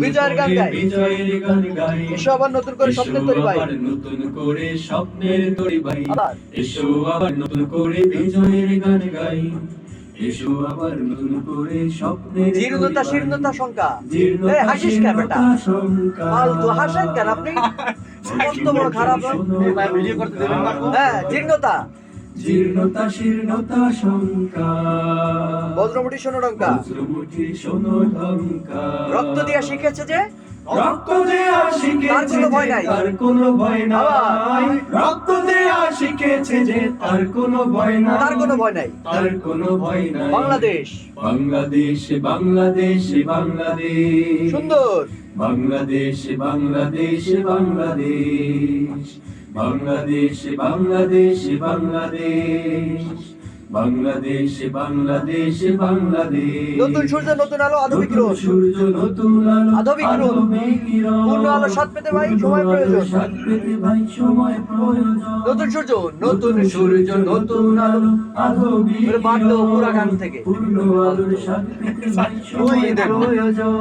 বিজয়ের গান গাই, এসো আবার নতুন করে স্বপ্নের তৈরি ভাই, নতুন করে স্বপ্নের তৈরি ভাই, আবার এসো আবার নতুন করে বিজয়ের গান গাই, এসো আবার নতুন করে স্বপ্নের জীর্ণতা শীর্ণতা শঙ্কা। জীর্ণতা এই হাসিস কেন বেটা? শঙ্কা। ফালতু হাসেন কেন আপনি? কত বড় খারাপ হয়। হ্যাঁ, জীর্ণতা জীর্ণতা শীর্ণতা শঙ্কা, বজ্রমুঠি সোনরঙ্কা, বজ্রমুঠি শোনো ঢঙ্কা। রক্ত দিয়া শিখেছে যে রক্ত দেয়া শিখেছে তার কোনো ভয় যে নাই। তার কোনো ভয় নাই। আবার। রক্ত দেয়া শিখেছে যে তার কোনো ভয় নাই। তার কোনো ভয় নাই। তার কোনো ভয় নাই। বাংলাদেশ বাংলাদেশ বাংলাদেশ বাংলাদেশ সুন্দর, বাংলাদেশ বাংলাদেশ বাংলাদেশ বাংলাদেশ বাংলাদেশ বাংলাদেশ বাংলাদেশ বাংলাদেশ বাংলাদেশ। নতুন সূর্য নতুন আলো আধো বিকিরণ, সূর্য নতুন আলো আধো বিকিরণ। পূর্ণ আলো স্বাদ পেতে ভাই সময় প্রয়োজন। স্বাদ পেতে ভাই সময় প্রয়োজন। নতুন সূর্য নতুন সূর্য নতুন আলো, আধো এবারে বাদ দাও পুরা গান থেকে। পূর্ণ আলোর স্বাদ পেতে ভাই সময় প্রয়োজন।